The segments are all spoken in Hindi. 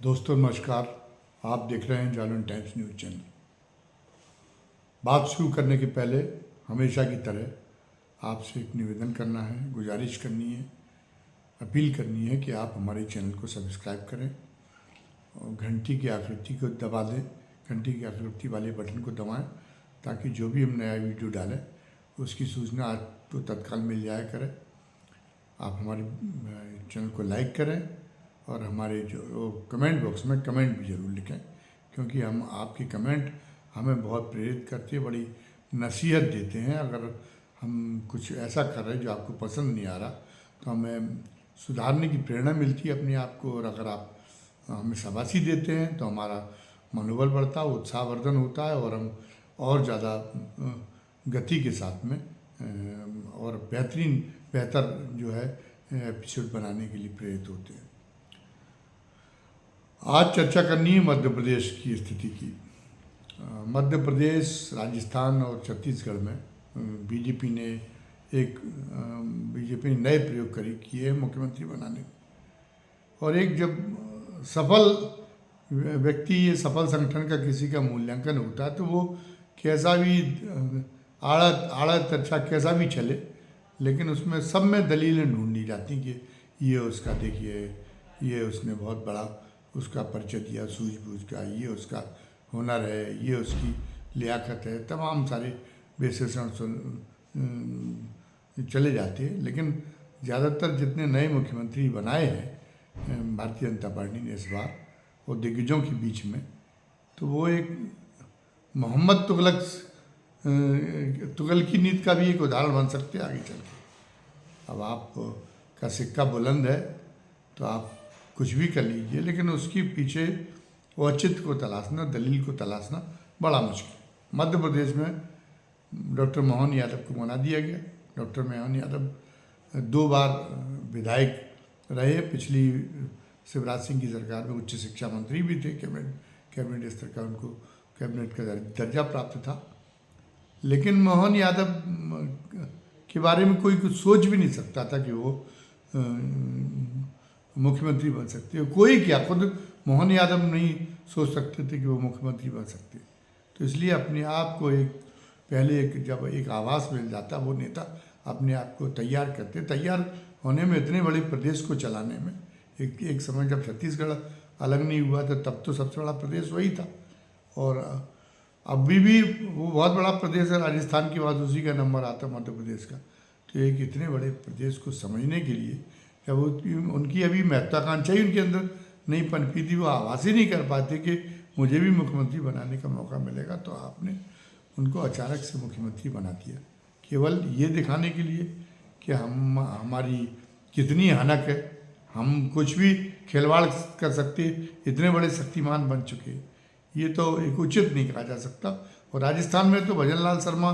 दोस्तों नमस्कार। आप देख रहे हैं जागरण टाइम्स न्यूज़ चैनल। बात शुरू करने के पहले हमेशा की तरह आपसे एक निवेदन करना है, गुजारिश करनी है, अपील करनी है कि आप हमारे चैनल को सब्सक्राइब करें और घंटी की आकृति को दबा दें, घंटी की आकृति वाले बटन को दबाएं ताकि जो भी हम नया वीडियो डालें उसकी सूचना आपको तत्काल मिल जाया करे। आप हमारे चैनल को लाइक करें और हमारे जो कमेंट बॉक्स में कमेंट भी ज़रूर लिखें, क्योंकि हम आपकी कमेंट हमें बहुत प्रेरित करती है, बड़ी नसीहत देते हैं। अगर हम कुछ ऐसा कर रहे हैं जो आपको पसंद नहीं आ रहा तो हमें सुधारने की प्रेरणा मिलती है अपने आप को, और अगर आप हमें शाबाशी देते हैं तो हमारा मनोबल बढ़ता है, उत्साहवर्धन होता है और हम और ज़्यादा गति के साथ में और बेहतर जो है एपिसोड बनाने के लिए प्रेरित होते हैं। आज चर्चा करनी है मध्य प्रदेश की स्थिति की। मध्य प्रदेश, राजस्थान और छत्तीसगढ़ में बीजेपी ने नए प्रयोग किए हैं मुख्यमंत्री बनाने के। और एक जब सफल व्यक्ति, ये सफल संगठन का किसी का मूल्यांकन होता है तो वो कैसा भी आड़ा तिरछा कैसा भी चले, लेकिन उसमें सब में दलीलें ढूंढी जाती कि ये उसका, देखिए ये उसने बहुत बड़ा उसका परिचय दिया सूझबूझ का, ये उसका हुनर है, ये उसकी लियाकत है, तमाम सारे विशेषण चले जाते हैं। लेकिन ज़्यादातर जितने नए मुख्यमंत्री बनाए हैं भारतीय जनता पार्टी ने इस बार और दिग्गजों के बीच में, तो वो एक मोहम्मद तुगल की नीति का भी एक उदाहरण बन सकते हैं आगे चल के। अब आप का सिक्का बुलंद है तो आप कुछ भी कर लीजिए, लेकिन उसके पीछे औचित्य को तलाशना, दलील को तलाशना बड़ा मुश्किल। मध्य प्रदेश में डॉक्टर मोहन यादव को बना दिया गया। डॉक्टर मोहन यादव 2 बार विधायक रहे। पिछली शिवराज सिंह की सरकार में उच्च शिक्षा मंत्री भी थे, कैबिनेट स्तर का उनको कैबिनेट का दर्जा प्राप्त था। लेकिन मोहन यादव के बारे में कोई कुछ सोच भी नहीं सकता था कि वो मुख्यमंत्री बन सकते हो। कोई क्या, खुद मोहन यादव नहीं सोच सकते थे कि वो मुख्यमंत्री बन सकते। तो इसलिए अपने आप को जब एक आवास मिल जाता, वो नेता अपने आप को तैयार करते। तैयार होने में, इतने बड़े प्रदेश को चलाने में, एक समय जब छत्तीसगढ़ अलग नहीं हुआ था तब तो सबसे बड़ा प्रदेश वही था, और अभी भी वो बहुत बड़ा प्रदेश है। राजस्थान के बाद उसी का नंबर आता मध्य प्रदेश का। तो एक इतने बड़े प्रदेश को समझने के लिए जब उनकी अभी महत्वाकांक्षा ही उनके अंदर नहीं पनपी थी, वो आवाज़ ही नहीं कर पाते कि मुझे भी मुख्यमंत्री बनाने का मौका मिलेगा, तो आपने उनको अचानक से मुख्यमंत्री बना दिया, केवल ये दिखाने के लिए कि हमारी कितनी हनक है, हम कुछ भी खिलवाड़ कर सकते, इतने बड़े शक्तिमान बन चुके। ये तो एक उचित नहीं कहा जा सकता। और राजस्थान में तो भजन लाल शर्मा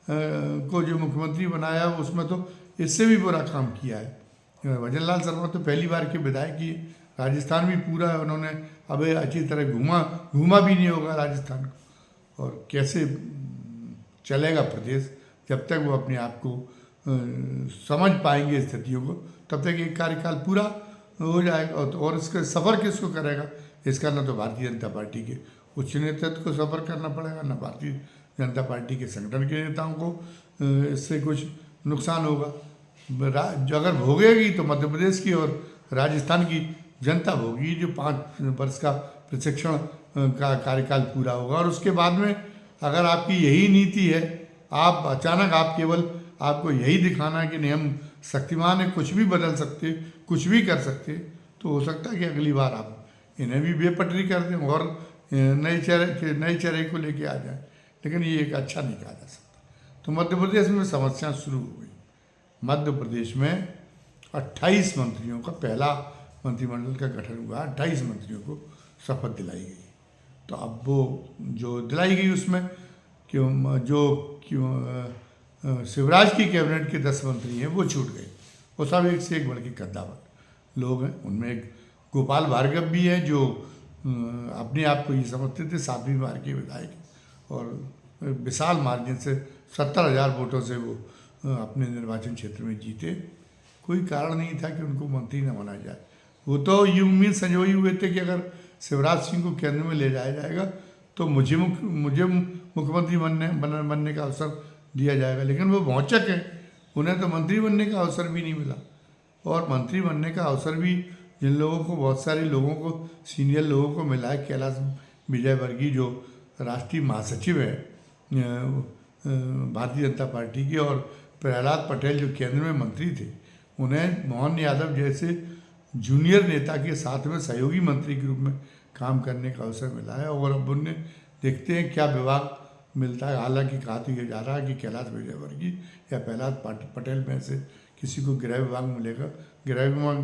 को जो मुख्यमंत्री बनाया, उसमें तो इससे भी बुरा काम किया है। भजन लाल शर्मा तो पहली बार के विधायक ही, राजस्थान भी पूरा उन्होंने अब अच्छी तरह घूमा भी नहीं होगा राजस्थान को। और कैसे चलेगा प्रदेश जब तक वो अपने आप को समझ पाएंगे स्थितियों को, तब तक एक कार्यकाल पूरा हो जाएगा। और इसका सफ़र किसको करेगा, इसका न तो भारतीय जनता पार्टी के उच्च नेतृत्व को सफ़र करना पड़ेगा, न भारतीय जनता पार्टी के संगठन के नेताओं को इससे कुछ नुकसान होगा। जो अगर भोगेगी तो मध्य प्रदेश की और राजस्थान की जनता भोगी, जो 5 वर्ष का प्रशिक्षण का कार्यकाल पूरा होगा। और उसके बाद में अगर आपकी यही नीति है, आप अचानक आपको यही दिखाना है कि नहीं हम शक्तिमान हैं, कुछ भी बदल सकते, कुछ भी कर सकते, तो हो सकता है कि अगली बार आप इन्हें भी बेपटरी कर दें और नए चेहरे को लेके आ जाए। लेकिन ये एक अच्छा नहीं कहा जा सकता। तो मध्य प्रदेश में समस्या शुरू हो गई। मध्य प्रदेश में 28 मंत्रियों का पहला मंत्रिमंडल का गठन हुआ, 28 मंत्रियों को शपथ दिलाई गई। तो अब वो जो दिलाई गई उसमें शिवराज की कैबिनेट के 10 मंत्री हैं वो छूट गए। वो सब एक से एक बढ़ के कद्दावर लोग हैं। उनमें एक गोपाल भार्गव भी है जो अपने आप को ये समझते थे 7वीं बार के विधायक, और विशाल मार्जिन से 70,000 वोटों से वो अपने निर्वाचन क्षेत्र में जीते। कोई कारण नहीं था कि उनको मंत्री न बनाया जाए। वो तो ये उम्मीद संजोई हुए थे कि अगर शिवराज सिंह को केंद्र में ले जाया जाएगा तो मुझे मुख्यमंत्री बनने का अवसर दिया जाएगा। लेकिन वो भौचक है, उन्हें तो मंत्री बनने का अवसर भी नहीं मिला। और मंत्री बनने का अवसर भी जिन लोगों को, बहुत सारे लोगों को, सीनियर लोगों को मिला है, कैलाश विजयवर्गीय जो राष्ट्रीय महासचिव है भारतीय जनता पार्टी की, और प्रहलाद पटेल जो केंद्र में मंत्री थे, उन्हें मोहन यादव जैसे जूनियर नेता के साथ में सहयोगी मंत्री के रूप में काम करने का अवसर मिला है। और अब उन्हें देखते हैं क्या विभाग मिलता है। हालांकि कहा तो ये जा रहा है कि कैलाश विजयवर्गीय या प्रहलाद पटेल में से किसी को गृह विभाग मिलेगा। गृह विभाग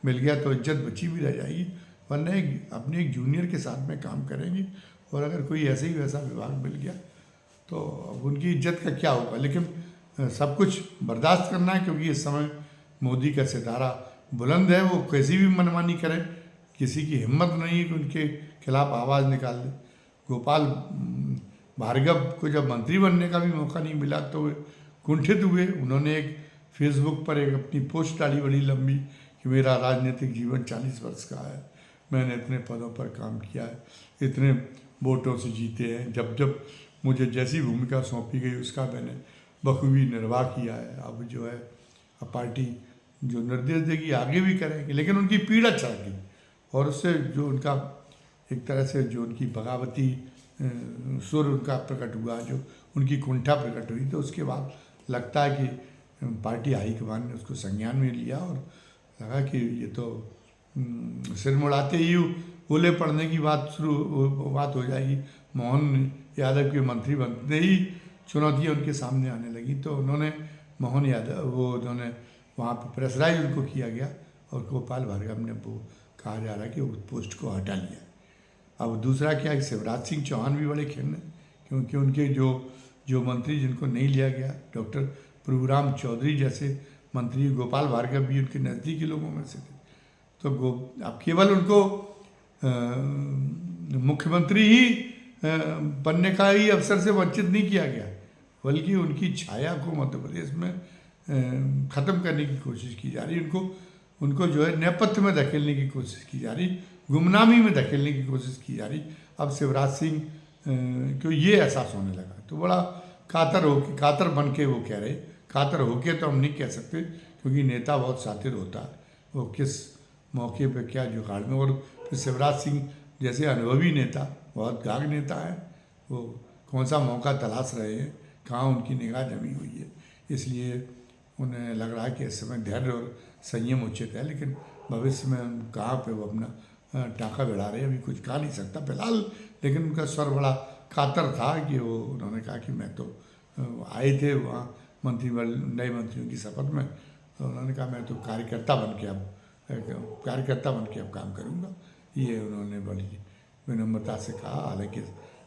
मिल गया तो इज्जत बची भी रह जाएगी, वरना अपने एक जूनियर के साथ में काम करेंगे। और अगर कोई ऐसे ही वैसा विभाग मिल गया तो अब उनकी इज्जत का क्या होगा। लेकिन सब कुछ बर्दाश्त करना है, क्योंकि इस समय मोदी का सितारा बुलंद है। वो कैसी भी मनमानी करें, किसी की हिम्मत नहीं है कि उनके खिलाफ आवाज़ निकाल दे। गोपाल भार्गव को जब मंत्री बनने का भी मौका नहीं मिला तो वे कुंठित हुए। उन्होंने एक फेसबुक पर एक अपनी पोस्ट डाली बड़ी लंबी कि मेरा राजनीतिक जीवन 40 वर्ष का है, मैंने इतने पदों पर काम किया है, इतने वोटों से जीते हैं, जब जब मुझे जैसी भूमिका सौंपी गई उसका मैंने बखूबी निर्वाह किया है। अब जो है अब पार्टी जो निर्देश देगी आगे भी करेंगे। लेकिन उनकी पीड़ा चढ़ गई और उससे जो उनका एक तरह से जो उनकी बगावती सुर उनका प्रकट हुआ, जो उनकी कुंठा प्रकट हुई, तो उसके बाद लगता है कि पार्टी हाईकमान ने उसको संज्ञान में लिया और लगा कि ये तो सिर मुड़ाते ही ओले पड़ने की बात हो जाएगी। मोहन यादव के मंत्री बनते ही चुनौतियाँ उनके सामने आने लगी, तो उन्होंने उन्होंने वहाँ पर प्रेशराइज उनको किया गया और गोपाल भार्गव ने वो कहा जा रहा है कि उस पोस्ट को हटा लिया। अब दूसरा क्या है, शिवराज सिंह चौहान भी बड़े खिन्न हैं, क्योंकि उनके जो मंत्री जिनको नहीं लिया गया, डॉक्टर प्रभुराम चौधरी जैसे मंत्री, गोपाल भार्गव भी उनके नज़दीकी लोगों में से थे। तो अब केवल उनको मुख्यमंत्री ही बनने का ही अवसर से वंचित नहीं किया गया, बल्कि उनकी छाया को मध्य प्रदेश में ख़त्म करने की कोशिश की जा रही। उनको जो है नेपथ्य में धकेलने की कोशिश की जा रही, गुमनामी में धकेलने की कोशिश की जा रही। अब शिवराज सिंह को ये एहसास होने लगा, तो बड़ा कातर बन के वो कह रहे, कातर होके तो हम नहीं कह सकते, क्योंकि नेता बहुत शातिर होता है, वो किस मौके पे क्या जुगाड़ में। और फिर शिवराज सिंह जैसे अनुभवी नेता, बहुत गाग नेता है, वो कौन सा मौका तलाश रहे हैं, कहाँ उनकी निगाह जमी हुई है। इसलिए उन्हें लग रहा है कि इस समय धैर्य और संयम उचित है, लेकिन भविष्य में कहाँ पे वो अपना टाँका भिड़ा रहे हैं अभी कुछ कहा नहीं सकता फिलहाल। लेकिन उनका स्वर बड़ा कातर था कि वो उन्होंने कहा कि मैं तो आए थे वहाँ नए मंत्रियों की शपथ में, तो उन्होंने कहा मैं तो कार्यकर्ता बन के अब काम करूँगा। ये उन्होंने बड़ी विनम्रता से कहा। हालांकि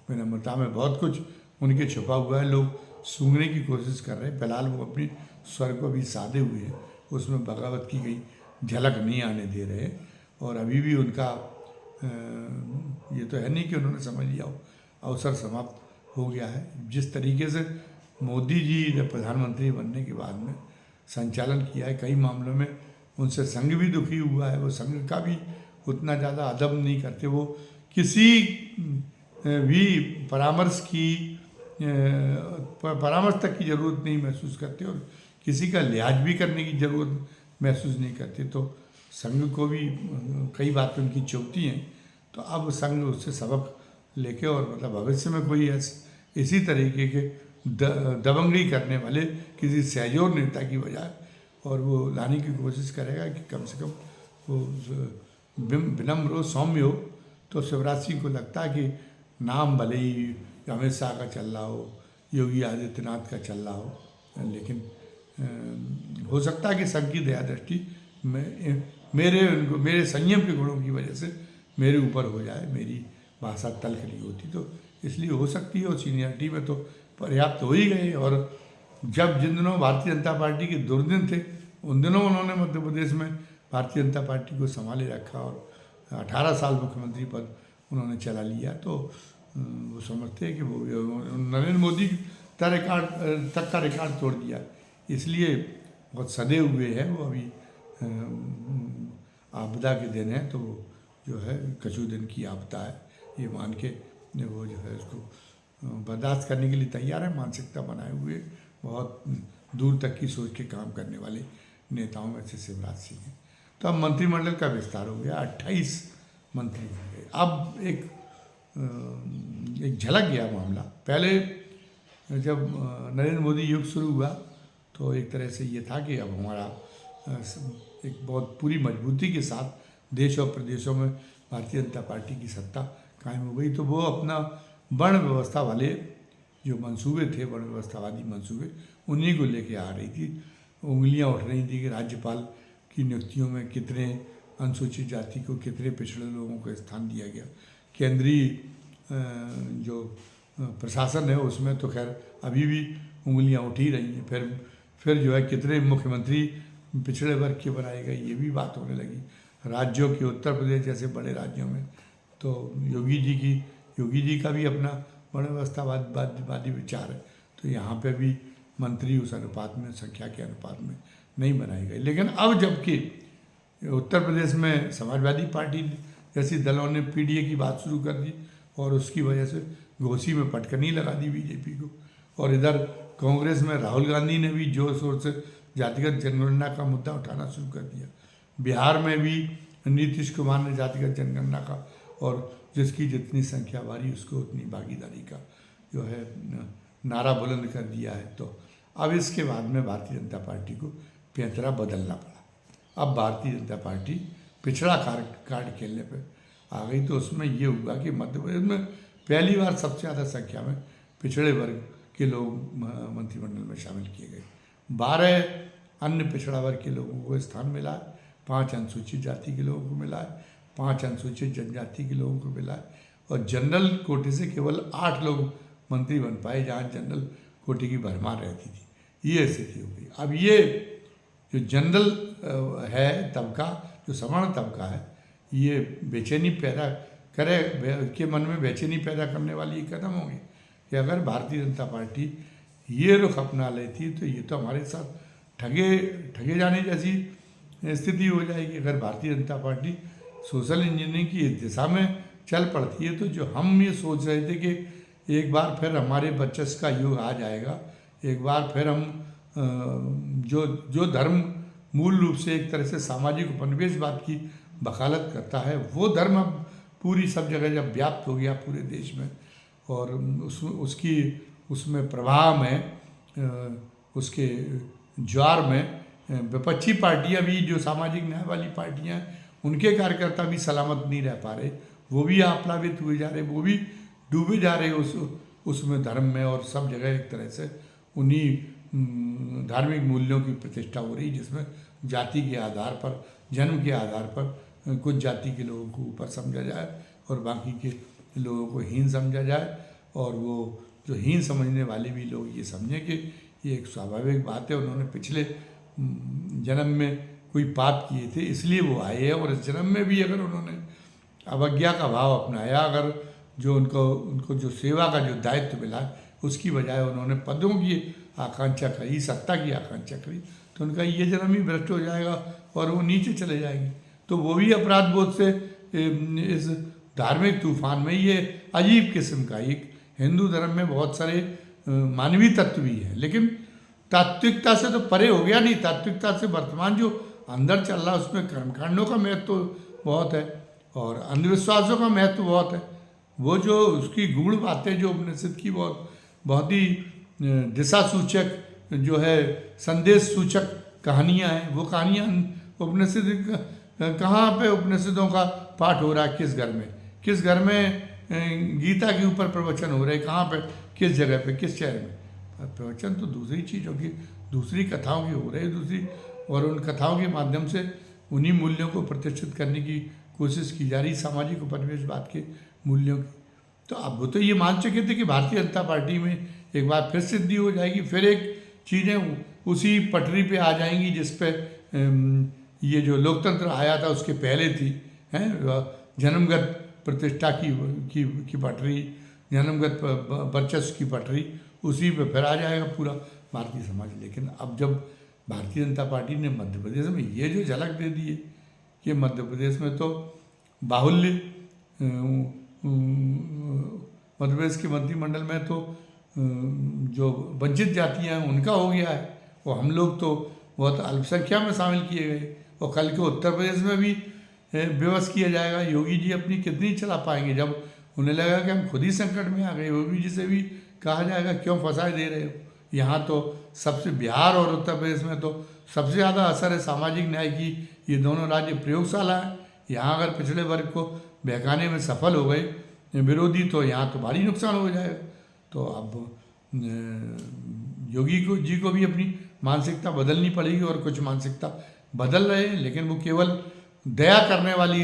विनम्रता में बहुत कुछ उनके छुपा हुआ है, लोग सूंघने की कोशिश कर रहे हैं। फिलहाल वो अपनी स्वर को भी साधे हुए हैं, उसमें बगावत की गई झलक नहीं आने दे रहे। और अभी भी उनका ये तो है नहीं कि उन्होंने समझ लिया हो, अवसर समाप्त हो गया है। जिस तरीके से मोदी जी जब प्रधानमंत्री बनने के बाद में संचालन किया है कई मामलों में, उनसे संघ भी दुखी हुआ है। वो संघ का भी उतना ज़्यादा अदब नहीं करते, वो किसी भी परामर्श तक की ज़रूरत नहीं महसूस करते और किसी का लिहाज भी करने की ज़रूरत महसूस नहीं करते। तो संघ को भी कई बातें उनकी चुभती हैं, तो अब संघ उससे सबक लेके और मतलब भविष्य में कोई इसी तरीके के दबंगई करने वाले किसी सहजोर नेता की बजाय और वो लाने की कोशिश करेगा कि कम से कम वो विनम्र हो, सौम्य हो। तो शिवराज सिंह को लगता है कि नाम भले ही अमित शाह का चल रहा हो, योगी आदित्यनाथ का चल रहा हो, लेकिन हो सकता है कि संघ की दया दृष्टि में मेरे संयम के गुणों की वजह से मेरे ऊपर हो जाए, मेरी भाषा तल्ख नहीं होती, तो इसलिए हो सकती है। और सीनियरिटी में तो पर्याप्त हो ही गए। और जिन दिनों भारतीय जनता पार्टी के दुर्दिन थे, उन दिनों उन्होंने मध्य प्रदेश में भारतीय जनता पार्टी को संभाले रखा और 18 साल मुख्यमंत्री पद उन्होंने चला लिया। तो वो समझते हैं कि वो नरेंद्र मोदी तक का रिकॉर्ड तोड़ दिया, इसलिए बहुत सदे हुए हैं वो। अभी आपदा के दिन हैं तो जो है कछु दिन की आपदा है, ये मान के वो जो है उसको बर्दाश्त करने के लिए तैयार है। मानसिकता बनाए हुए बहुत दूर तक की सोच के काम करने वाले नेताओं में से शिवराज सिंह हैं। तो अब मंत्रिमंडल का विस्तार हो गया, 28 मंत्री हो गए। अब एक झलक गया मामला। पहले जब नरेंद्र मोदी युग शुरू हुआ तो एक तरह से ये था कि अब हमारा एक बहुत पूरी मजबूती के साथ देश और प्रदेशों में भारतीय जनता पार्टी की सत्ता कायम हो गई। तो वो अपना वर्ण व्यवस्था वाले जो मंसूबे थे, वर्ण व्यवस्थावादी मंसूबे, उन्हीं को लेके आ रही थी। उंगलियां उठ रही थी कि राज्यपाल की नियुक्तियों में कितने अनुसूचित जाति को, कितने पिछड़े लोगों को स्थान दिया गया। केंद्रीय जो प्रशासन है उसमें तो खैर अभी भी उंगलियां उठ ही रही हैं। फिर जो है कितने मुख्यमंत्री पिछड़े वर्ग के बनाए गए, ये भी बात होने लगी। राज्यों के, उत्तर प्रदेश जैसे बड़े राज्यों में तो योगी जी का भी अपना वर्ण व्यवस्थावादी विचार है। तो यहाँ पे भी मंत्री उस अनुपात में, संख्या के अनुपात में नहीं बनाए गए। लेकिन अब जबकि उत्तर प्रदेश में समाजवादी पार्टी जैसी दलों ने पीडीए की बात शुरू कर दी और उसकी वजह से घोसी में पटकनी लगा दी बीजेपी को, और इधर कांग्रेस में राहुल गांधी ने भी जोर शोर से जातिगत जनगणना का मुद्दा उठाना शुरू कर दिया। बिहार में भी नीतीश कुमार ने जातिगत जनगणना का, और जिसकी जितनी संख्या बारी उसको उतनी भागीदारी का जो है नारा बुलंद कर दिया है। तो अब इसके बाद में भारतीय जनता पार्टी को पैंतरा बदलना पड़ा। अब भारतीय जनता पार्टी पिछड़ा कार्ड खेलने पर आ गई। तो उसमें ये हुआ कि मध्य प्रदेश में पहली बार सबसे ज़्यादा संख्या में पिछड़े वर्ग के लोग मंत्रिमंडल में शामिल किए गए। 12 अन्य पिछड़ा वर्ग के लोगों को स्थान मिला है, 5 अनुसूचित जाति के लोगों को मिला है, 5 अनुसूचित जनजाति के लोगों को मिला है, और जनरल कोटे से केवल 8 लोग मंत्री बन पाए, जहाँ जनरल कोटे की भरमार रहती थी। ये स्थिति हो गई। अब ये जो जनरल है तबका, जो सवर्ण तबका है, ये बेचैनी पैदा करे, के मन में बेचैनी पैदा करने वाली कदम होगी कि अगर भारतीय जनता पार्टी ये रुख अपना लेती तो ये तो हमारे साथ ठगे जाने जैसी स्थिति हो जाएगी। अगर Bharatiya Janata party social engineering की इस दिशा में चल पड़ती है तो जो हम ये सोच रहे थे कि एक बार फिर हमारे वर्चस्व का युग आ जाएगा, एक बार फिर हम जो धर्म मूल रूप से एक तरह से सामाजिक उपनिवेशवाद की वकालत करता है, वो धर्म अब पूरी सब जगह जब व्याप्त हो गया पूरे देश में, और उसमें प्रभाव में, उसके ज्वार में विपक्षी पार्टियां भी, जो सामाजिक न्याय वाली पार्टियां, उनके कार्यकर्ता भी सलामत नहीं रह पा रहे, वो भी आप्लावित हुए जा रहे, वो भी डूबे जा रहे उसमें धर्म में, और सब जगह एक तरह से उन्हीं धार्मिक मूल्यों की प्रतिष्ठा हो रही, जिसमें जाति के आधार पर, जन्म के आधार पर कुछ जाति के लोगों को ऊपर समझा जाए और बाकी के लोगों को हीन समझा जाए, और वो जो हीन समझने वाले भी लोग ये समझें कि ये एक स्वाभाविक बात है, उन्होंने पिछले जन्म में कोई पाप किए थे इसलिए वो आए हैं, और इस जन्म में भी अगर उन्होंने अवज्ञा का भाव अपनाया, अगर जो उनको जो सेवा का जो दायित्व मिला उसकी बजाय उन्होंने पदों की आकांक्षा करी, सत्ता की आकांक्षा करी, तो उनका ये जन्म ही भ्रष्ट हो जाएगा और वो नीचे चले जाएंगे। तो वो भी अपराध बोध से इस धार्मिक तूफान में, ये अजीब किस्म का, एक हिंदू धर्म में बहुत सारे मानवीय तत्व भी हैं, लेकिन तात्विकता से तो परे हो गया। नहीं, तात्विकता से वर्तमान जो अंदर चल रहा है उसमें कर्मकांडों का महत्व तो बहुत है और अंधविश्वासों का महत्व बहुत है। वो जो उसकी गूढ़ बातें जो उपनिषद की बहुत ही दिशा सूचक, जो है संदेश सूचक कहानियाँ हैं, वो कहानियाँ उपनिषद कहाँ पे उपनिषदों का पाठ हो रहा है, किस घर में गीता के ऊपर प्रवचन हो रहे, कहाँ पे, किस जगह पे, किस शहर में। प्रवचन तो दूसरी चीज़ों की, दूसरी कथाओं की हो रहे दूसरी, और उन कथाओं के माध्यम से उन्हीं मूल्यों को प्रतिष्ठित करने की कोशिश की जा रही, सामाजिक उपनिवेशवाद के मूल्यों की। तो अब वो तो ये मान चुके थे कि भारतीय जनता पार्टी में एक बार फिर सिद्धि हो जाएगी, फिर एक चीज़ें उसी पटरी पे आ जाएंगी जिस पे ये जो लोकतंत्र आया था उसके पहले थी, हैं, जन्मगत प्रतिष्ठा की पटरी, जन्मगत वर्चस्व की पटरी, उसी पे फिर आ जाएगा पूरा भारतीय समाज। लेकिन अब जब भारतीय जनता पार्टी ने मध्य प्रदेश में ये जो झलक दे दी है कि मध्य प्रदेश में तो बाहुल्य मध्य प्रदेश के मंत्रिमंडल में तो जो वंचित जातियां हैं उनका हो गया है, और हम लोग तो बहुत अल्पसंख्या में शामिल किए गए। और कल के उत्तर प्रदेश में भी विवश किया जाएगा। योगी जी अपनी कितनी चला पाएंगे, जब उन्हें लगा कि हम खुद ही संकट में आ गए। योगी जी से भी कहा जाएगा क्यों फंसाए दे रहे हो। यहाँ तो सबसे, बिहार और उत्तर प्रदेश में तो सबसे ज़्यादा असर है सामाजिक न्याय की। ये दोनों राज्य प्रयोगशाला है। यहाँ अगर पिछड़े वर्ग को बहकाने में सफल हो गए विरोधी, तो यहाँ तो भारी नुकसान हो जाएगा। तो अब योगी जी को भी अपनी मानसिकता बदलनी पड़ेगी, और कुछ मानसिकता बदल रहे हैं, लेकिन वो केवल दया करने वाली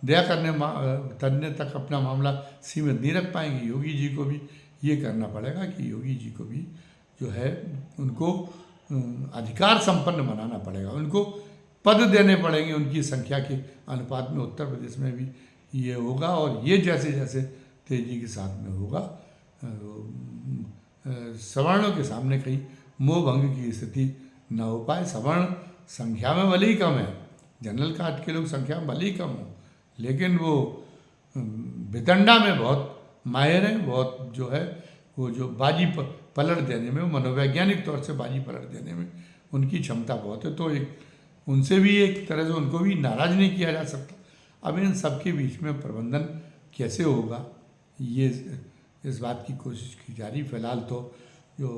दया करने तक अपना मामला सीमित नहीं रख पाएंगे। योगी जी को भी ये करना पड़ेगा कि योगी जी को भी जो है उनको अधिकार संपन्न बनाना पड़ेगा, उनको पद देने पड़ेंगे उनकी संख्या के अनुपात में। उत्तर प्रदेश में भी ये होगा, और ये जैसे जैसे तेजी के साथ में होगा, सवर्णों के सामने कहीं मोह भंग की स्थिति न हो पाए। सवर्ण संख्या में भले ही कम है, जनरल कास्ट के लोग संख्या में भले ही कम हो, लेकिन वो वितंडा में बहुत माहिर हैं। बहुत जो है वो जो बाजी पलट देने में, मनोवैज्ञानिक तौर से बाजी पलट देने में उनकी क्षमता बहुत है। तो उनसे भी एक तरह से उनको भी नाराज़ नहीं किया जा सकता। अब इन सबके बीच में प्रबंधन कैसे होगा, ये इस बात की कोशिश की जा रही। फिलहाल तो जो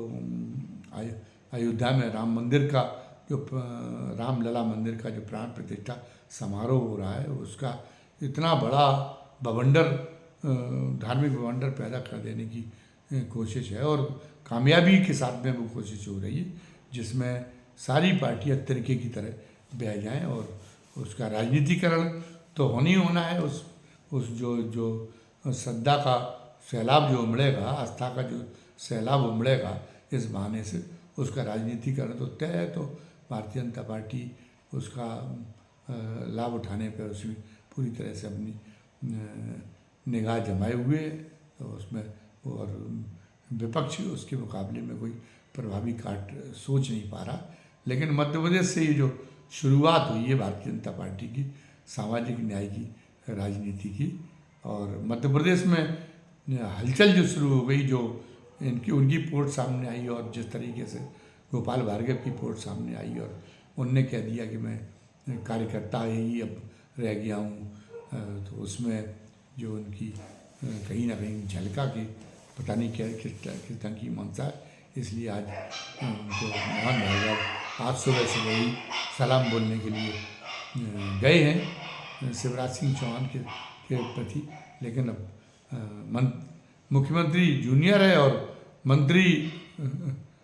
अयोध्या में राम मंदिर का जो रामलला मंदिर का जो प्राण प्रतिष्ठा समारोह हो रहा है, उसका इतना बड़ा बवंडर, धार्मिक बवंडर पैदा कर देने की कोशिश है, और कामयाबी के साथ में वो कोशिश हो रही है, जिसमें सारी पार्टियां तरीके की तरह बह जाएं, और उसका राजनीतिकरण तो होना ही होना है। उस जो श्रद्धा का सैलाब जो उमड़ेगा, आस्था का जो सैलाब उमड़ेगा, इस बहाने से उसका राजनीतिकरण तो तय है। तो भारतीय जनता पार्टी उसका लाभ उठाने पर उसमें पूरी तरह से अपनी निगाह जमाए हुए है। तो उसमें और विपक्ष उसके मुकाबले में कोई प्रभावी काट सोच नहीं पा रहा। लेकिन मध्य प्रदेश से ये जो शुरुआत हुई है भारतीय जनता पार्टी की सामाजिक न्याय की राजनीति की, और मध्य प्रदेश में हलचल जो शुरू हो गई, जो उनकी रिपोर्ट सामने आई, और जिस तरीके से गोपाल भार्गव की रिपोर्ट सामने आई, और उनने कह दिया कि मैं कार्यकर्ता ही अब रह गया हूँ, तो उसमें जो उनकी कहीं ना कहीं झलका के पता नहीं क्या किस ढंग की मंशा है। इसलिए आज उनको मोहन भार्गव आज सुबह से वही सलाम बोलने के लिए गए हैं शिवराज सिंह चौहान के प्रति। लेकिन अब मुख्यमंत्री जूनियर है, और मंत्री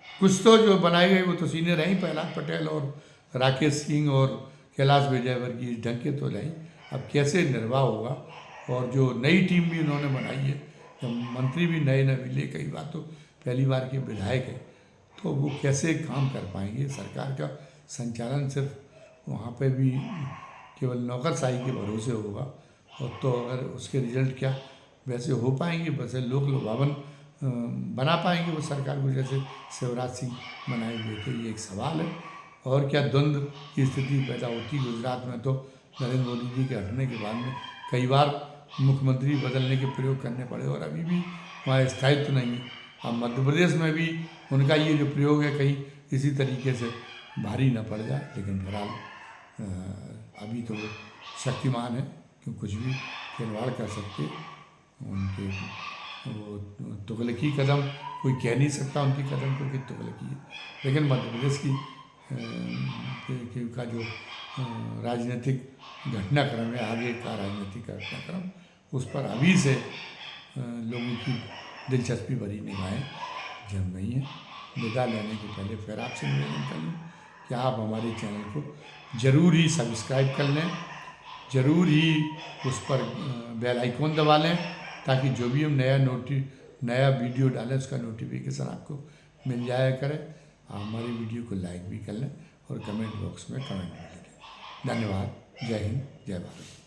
कुछ तो जो बनाए गए वो तो सीनियर हैं ही, प्रहलाद पटेल और राकेश सिंह और कैलाश विजयवर्गीय इस ढंग के तो नहीं। अब कैसे निर्वाह होगा, और जो नई टीम भी उन्होंने बनाई है, जब मंत्री भी नए नवीले, कई बार तो पहली बार के विधायक हैं, तो वो कैसे काम कर पाएंगे। सरकार का संचालन सिर्फ वहाँ पे भी केवल नौकरशाही के भरोसे होगा, और तो अगर उसके रिजल्ट क्या वैसे हो पाएंगे, वैसे लोक लुभावन बना पाएंगे वो सरकार को, जैसे शिवराज सिंह बनाए हुए थे, ये एक सवाल है। और क्या द्वंद्व की स्थिति पैदा होती। गुजरात में तो नरेंद्र मोदी जी के हटने के बाद में कई बार मुख्यमंत्री बदलने के प्रयोग करने पड़े, और अभी भी वहाँ स्थायित्व नहीं है। अब मध्य प्रदेश में भी उनका ये जो प्रयोग है कहीं इसी तरीके से भारी न पड़ जाए। लेकिन फिलहाल अभी तो वो शक्तिमान है, क्यों कुछ भी खिलवाड़ कर सकते। उनके वो तुगलकी कदम कोई कह नहीं सकता उनकी कदम को कि तुगलकी है। लेकिन मध्य प्रदेश का जो राजनीतिक घटनाक्रम है, आगे का राजनीतिक घटनाक्रम, उस पर अभी से लोगों की दिलचस्पी भरी निगाहें जम गई हैं। विदा लेने के पहले फिर आपसे निवेदन कर लूँ कि आप हमारे चैनल को ज़रूर ही सब्सक्राइब कर लें, ज़रूर ही उस पर बेल आइकॉन दबा लें, ताकि जो भी हम नया वीडियो डालें उसका नोटिफिकेशन आपको मिल जाया करे। आप हमारी वीडियो को लाइक भी कर लें, और कमेंट बॉक्स में कमेंट भी लिखें। धन्यवाद। जय हिंद, जय भारत।